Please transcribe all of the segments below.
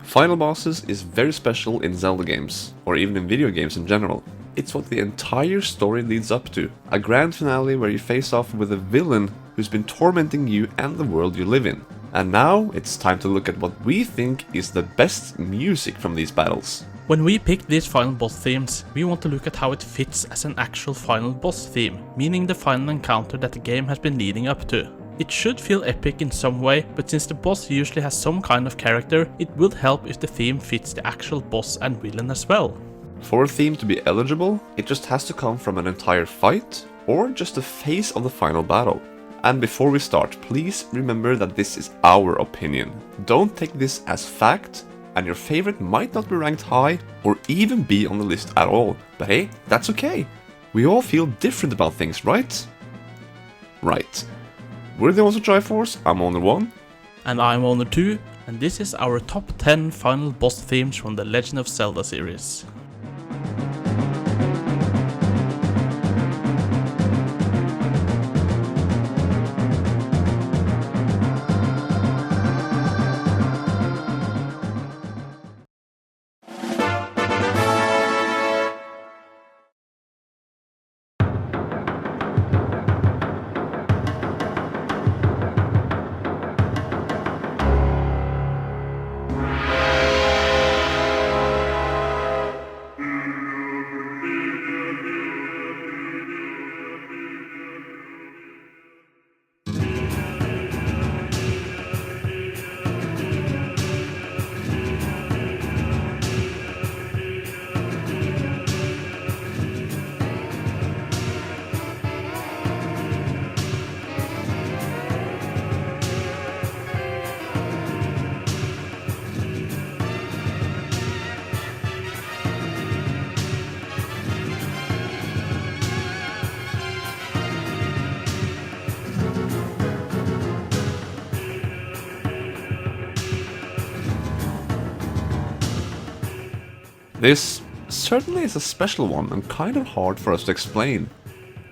Final bosses is very special in Zelda games, or even in video games in general. It's what the entire story leads up to, a grand finale where you face off with a villain who's been tormenting you and the world you live in. And now it's time to look at what we think is the best music from these battles. When we picked these final boss themes, we want to look at how it fits as an actual final boss theme, meaning the final encounter that the game has been leading up to. It should feel epic in some way, but since the boss usually has some kind of character, it would help if the theme fits the actual boss and villain as well. For a theme to be eligible, it just has to come from an entire fight, or just a phase of the final battle. And before we start, please remember that this is our opinion. Don't take this as fact, and your favorite might not be ranked high, or even be on the list at all. But hey, that's okay. We all feel different about things, right? Right. We're the TWILIGHT, I'm Owner 1. And I'm Owner 2, and this is our top 10 final boss themes from the Legend of Zelda series. This certainly is a special one and kind of hard for us to explain.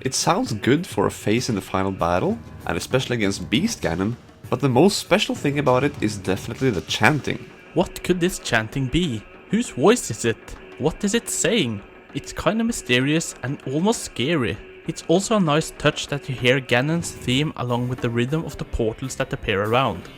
It sounds good for a phase in the final battle, and especially against Beast Ganon, but the most special thing about it is definitely the chanting. What could this chanting be? Whose voice is it? What is it saying? It's kinda mysterious and almost scary. It's also a nice touch that you hear Ganon's theme along with the rhythm of the portals that appear around.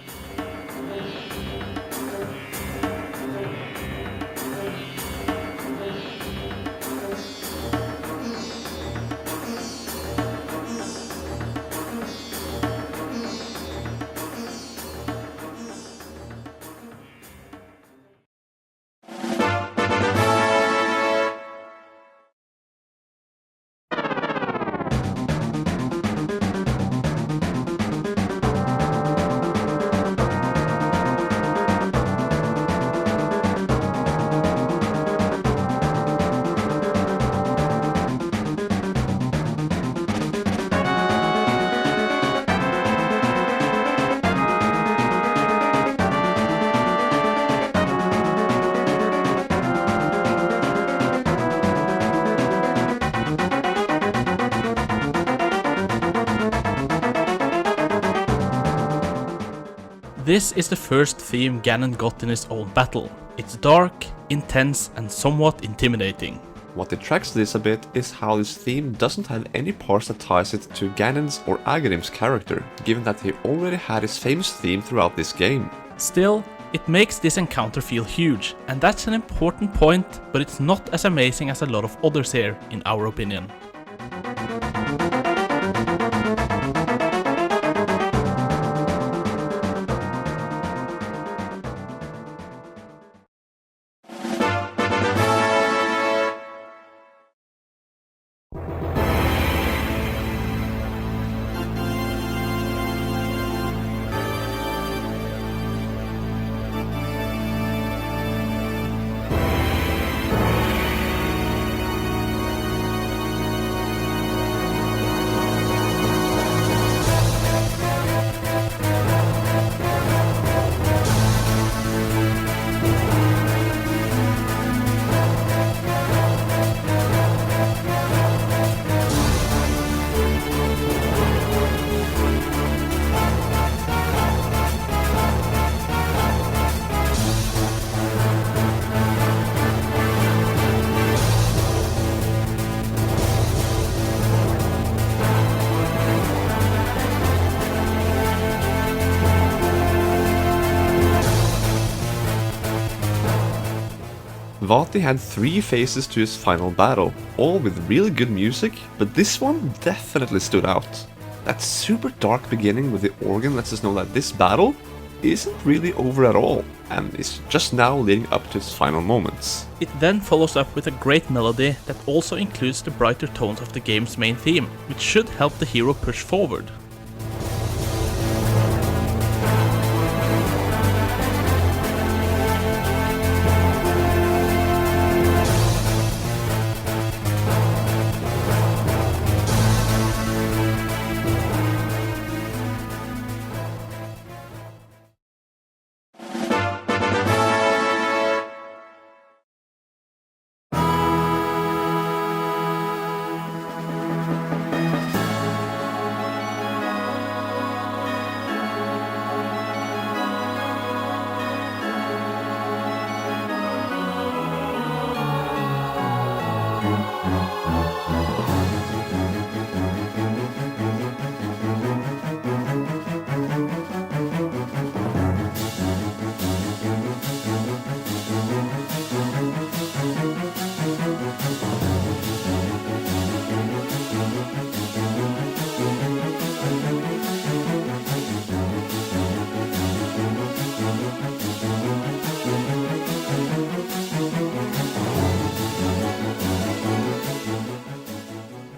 This is the first theme Ganon got in his own battle. It's dark, intense, and somewhat intimidating. What detracts this a bit is how this theme doesn't have any parts that ties it to Ganon's or Aghanim's character, given that he already had his famous theme throughout this game. Still, it makes this encounter feel huge, and that's an important point, but it's not as amazing as a lot of others here, in our opinion. Vaati had 3 phases to his final battle, all with really good music, but this one definitely stood out. That super dark beginning with the organ lets us know that this battle isn't really over at all, and is just now leading up to its final moments. It then follows up with a great melody that also includes the brighter tones of the game's main theme, which should help the hero push forward.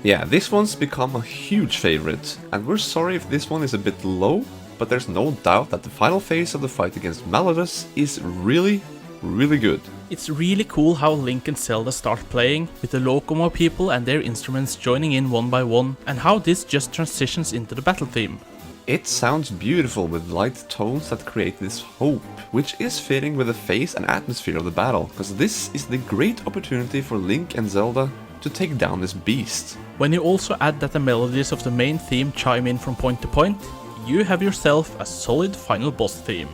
Yeah, this one's become a huge favorite, and we're sorry if this one is a bit low, but there's no doubt that the final phase of the fight against MALLADUS is really good. It's really cool how Link and Zelda start playing, with the Locomo people and their instruments joining in one by one, and how this just transitions into the battle theme. It sounds beautiful with light tones that create this hope, which is fitting with the phase and atmosphere of the battle, because this is the great opportunity for Link and Zelda to take down this beast. When you also add that the melodies of the main theme chime in from point to point, you have yourself a solid final boss theme.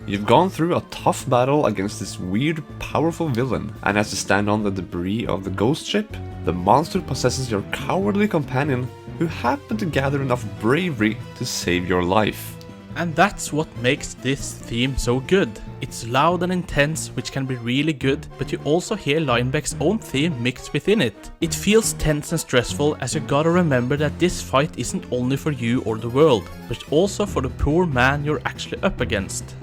You've gone through a tough battle against this weird, powerful villain, and as you stand on the debris of the ghost ship, the monster possesses your cowardly companion, who happened to gather enough bravery to save your life. And that's what makes this theme so good. It's loud and intense, which can be really good, but you also hear Linebeck's own theme mixed within it. It feels tense and stressful, as you gotta remember that this fight isn't only for you or the world, but also for the poor man you're actually up against.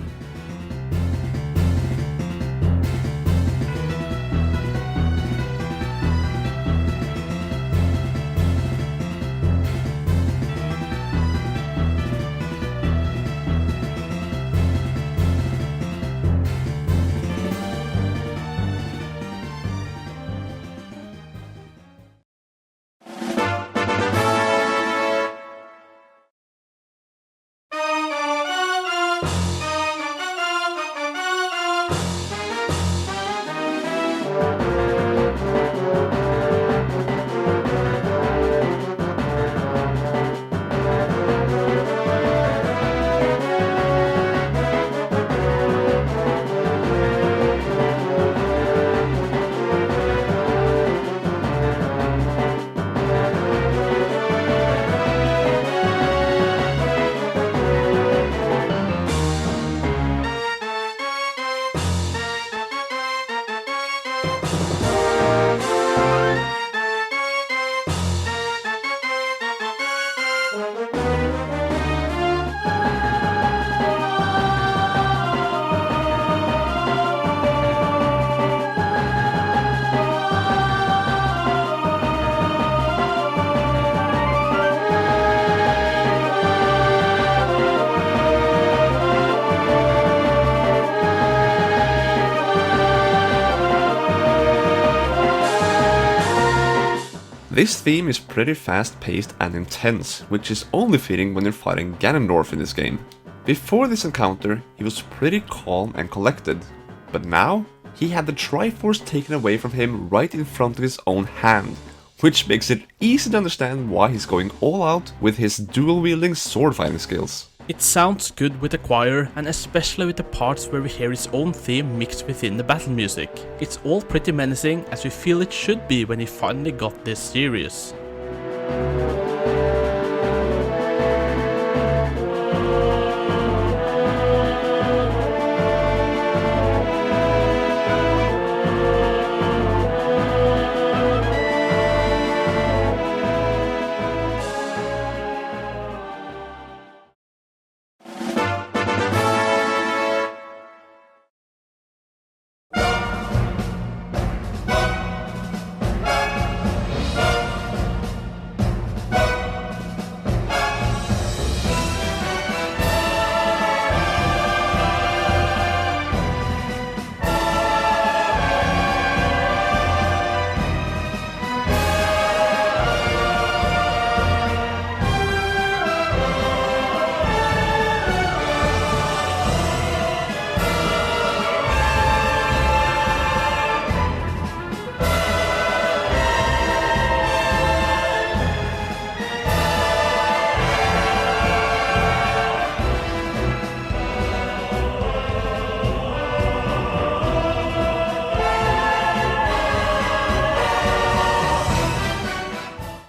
This theme is pretty fast-paced and intense, which is only fitting when you're fighting Ganondorf in this game. Before this encounter, he was pretty calm and collected, but now he had the Triforce taken away from him right in front of his own hand, which makes it easy to understand why he's going all out with his dual-wielding sword fighting skills. It sounds good with the choir, and especially with the parts where we hear his own theme mixed within the battle music. It's all pretty menacing, as we feel it should be when he finally got this serious.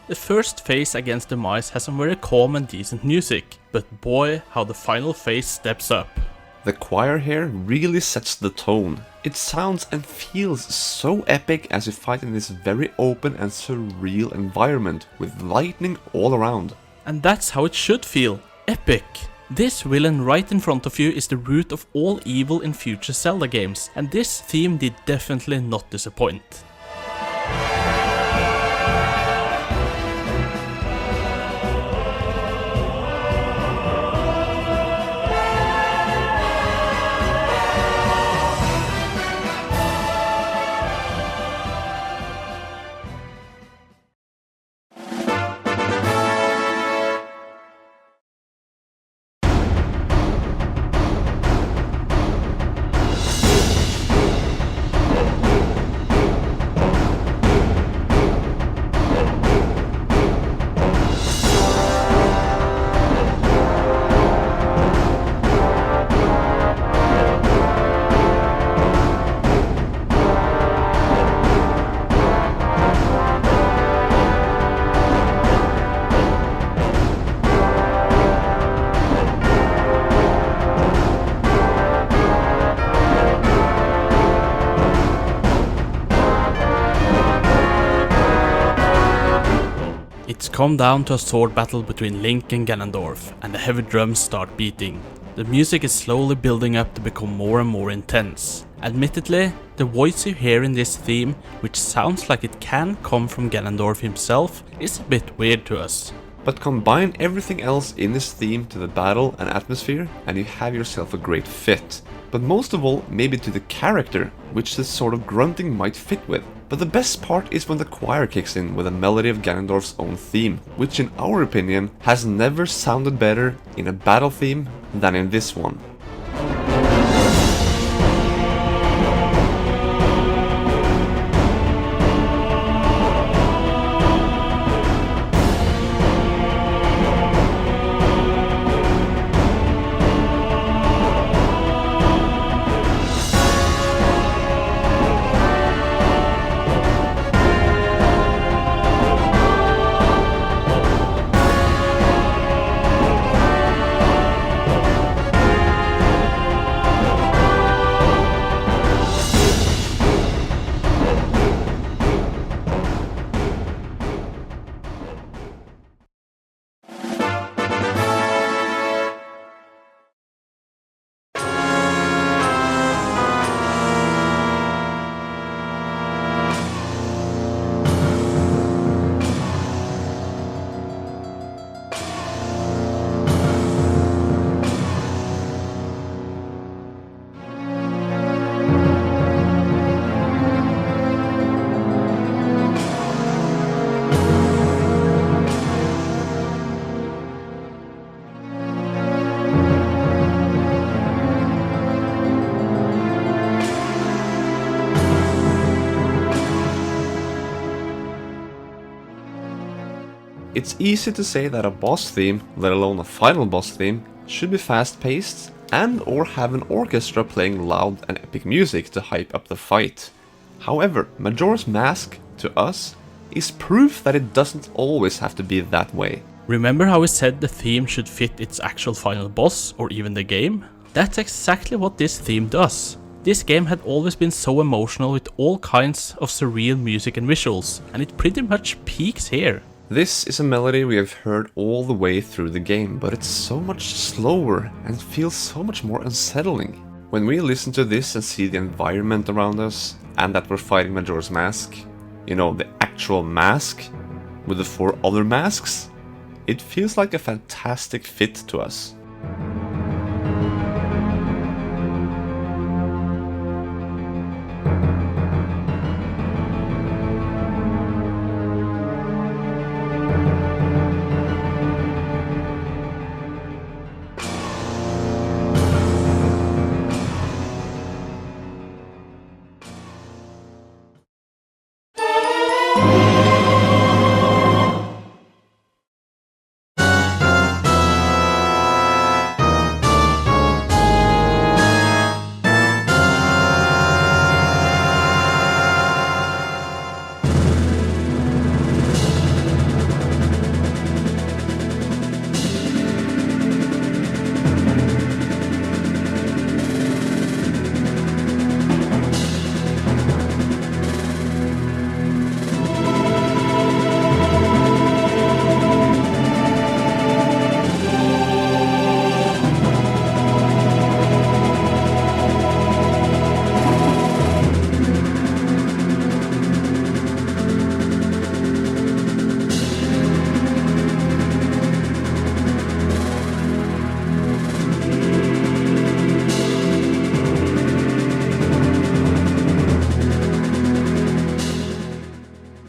The first phase against Demise has some very calm and decent music, but boy, how the final phase steps up. The choir here really sets the tone. It sounds and feels so epic as you fight in this very open and surreal environment with lightning all around. And that's how it should feel, epic. This villain right in front of you is the root of all evil in future Zelda games, and this theme did definitely not disappoint. It's come down to a sword battle between Link and Ganondorf, and the heavy drums start beating. The music is slowly building up to become more and more intense. Admittedly, the voice you hear in this theme, which sounds like it can come from Ganondorf himself, is a bit weird to us. But combine everything else in this theme to the battle and atmosphere, and you have yourself a great fit. But most of all, maybe to the character, which this sort of grunting might fit with. But the best part is when the choir kicks in with a melody of Ganondorf's own theme, which in our opinion has never sounded better in a battle theme than in this one. It's easy to say that a boss theme, let alone a final boss theme, should be fast-paced and or have an orchestra playing loud and epic music to hype up the fight. However, Majora's Mask, to us, is proof that it doesn't always have to be that way. Remember how we said the theme should fit its actual final boss or even the game? That's exactly what this theme does. This game had always been so emotional with all kinds of surreal music and visuals, and it pretty much peaks here. This is a melody we have heard all the way through the game, but it's so much slower and feels so much more unsettling. When we listen to this and see the environment around us, and that we're fighting Majora's Mask, you know, the actual mask, with the 4 other masks, it feels like a fantastic fit to us.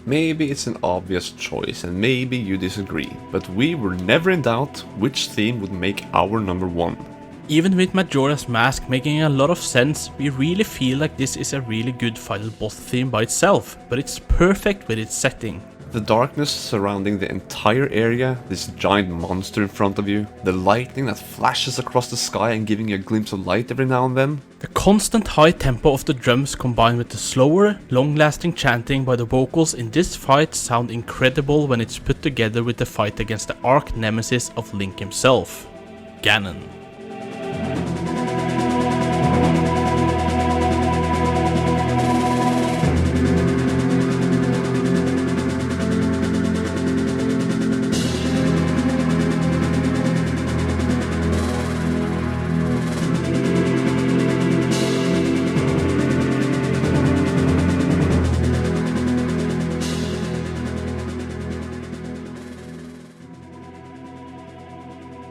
Maybe it's an obvious choice and maybe you disagree, but we were never in doubt which theme would make our number 1. Even with Majora's Mask making a lot of sense, we really feel like this is a really good final boss theme by itself, but it's perfect with its setting. The darkness surrounding the entire area, this giant monster in front of you, the lightning that flashes across the sky and giving you a glimpse of light every now and then. The constant high tempo of the drums combined with the slower, long-lasting chanting by the vocals in this fight sound incredible when it's put together with the fight against the arch nemesis of Link himself, Ganon.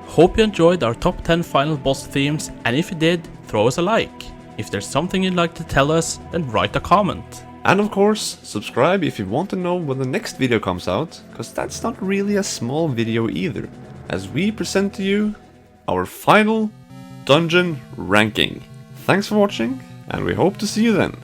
Hope you enjoyed our top 10 final boss themes, and if you did, throw us a like. If there's something you'd like to tell us, then write a comment. And of course, subscribe if you want to know when the next video comes out, cause that's not really a small video either, as we present to you our final dungeon ranking. Thanks for watching, and we hope to see you then.